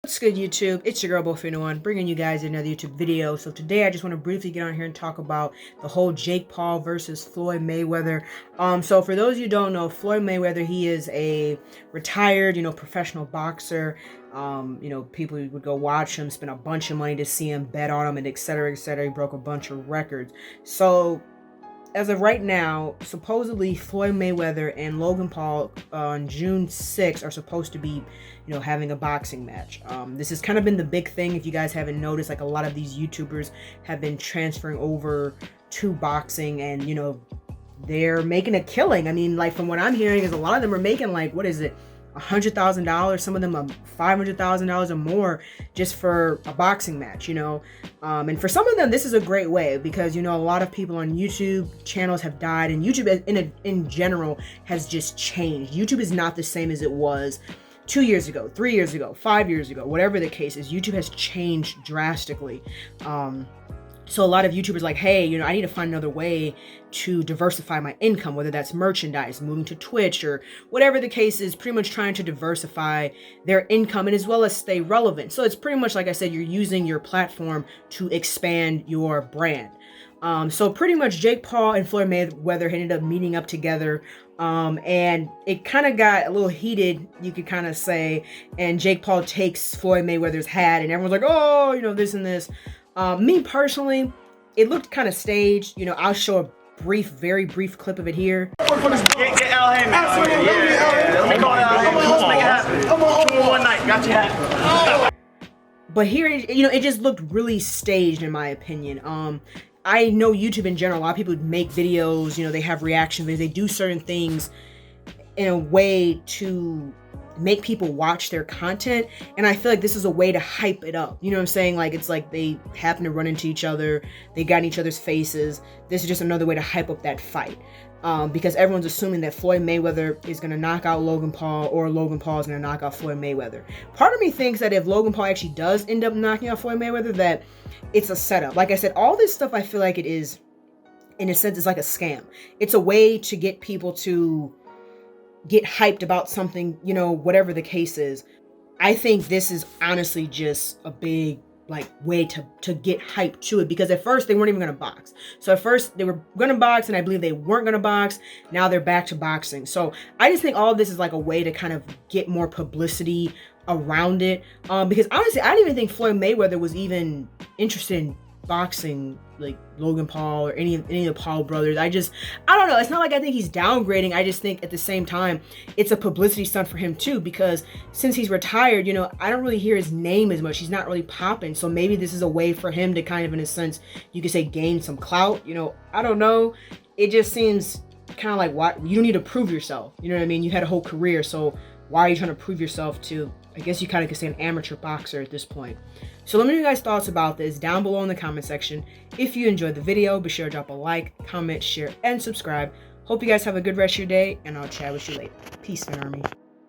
What's good, YouTube? It's your girl Bo301 bringing you guys another YouTube video. So today I just want to briefly get on here and talk about the whole Jake Paul versus Floyd Mayweather. So for those you don't know, Floyd Mayweather, he is a retired, professional boxer. People would go watch him, spend a bunch of money to see him, bet on him, and etc. etc. He broke a bunch of records. So as of right now, supposedly Floyd Mayweather and Logan Paul on June 6th are supposed to be, having a boxing match. This has kind of been the big thing. If you guys haven't noticed, like a lot of these YouTubers have been transferring over to boxing, and they're making a killing. I mean, like from what I'm hearing, is a lot of them are making like, what is it, $100,000, some of them $500,000 or more just for a boxing match, and for some of them this is a great way because a lot of people on YouTube channels have died, and YouTube in general has just changed. YouTube is not the same as it was 2 years ago, 3 years ago, 5 years ago, whatever the case is. YouTube has changed drastically. So a lot of YouTubers like, hey, I need to find another way to diversify my income, whether that's merchandise, moving to Twitch, or whatever the case is, pretty much trying to diversify their income and as well as stay relevant. So it's pretty much, like I said, you're using your platform to expand your brand. So pretty much Jake Paul and Floyd Mayweather ended up meeting up together, and it kind of got a little heated, you could kind of say, and Jake Paul takes Floyd Mayweather's hat and everyone's like, oh, this and this. Me personally, it looked kind of staged. I'll show a very brief clip of it here. Get L Ham out. Yeah. Let me call it out. Let's make it happen. Come on. 2 in 1 night. Got you hat. But here, it just looked really staged in my opinion. I know YouTube in general, a lot of people make videos, they have reaction videos, they do certain things in a way to make people watch their content, and I feel like this is a way to hype it up. You know what I'm saying? Like, it's like they happen to run into each other, they got in each other's faces. This is just another way to hype up that fight, because everyone's assuming that Floyd Mayweather is going to knock out Logan Paul, or Logan Paul is going to knock out Floyd Mayweather. Part of me thinks that if Logan Paul actually does end up knocking out Floyd Mayweather, that it's a setup. Like I said, all this stuff, I feel like it is, in a sense, it's like a scam. It's a way to get people to get hyped about something, whatever the case is. I think this is honestly just a big way to get hyped to it, because at first they weren't even going to box. So at first they were going to box, and I believe they weren't going to box. Now they're back to boxing. So I just think all of this is like a way to kind of get more publicity around it, because honestly I didn't even think Floyd Mayweather was even interested in boxing like Logan Paul or any of the Paul brothers. I don't know. It's not like I think he's downgrading. I just think at the same time it's a publicity stunt for him too, because since he's retired, I don't really hear his name as much. He's not really popping. So maybe this is a way for him to kind of, in a sense, you could say, gain some clout. I don't know. It just seems kind of like, what, you don't need to prove yourself. You know what I mean? You had a whole career, so why are you trying to prove yourself to, I guess you kind of could say, an amateur boxer at this point? So let me know your guys' thoughts about this down below in the comment section. If you enjoyed the video, be sure to drop a like, comment, share, and subscribe. Hope you guys have a good rest of your day, and I'll chat with you later. Peace, man, army.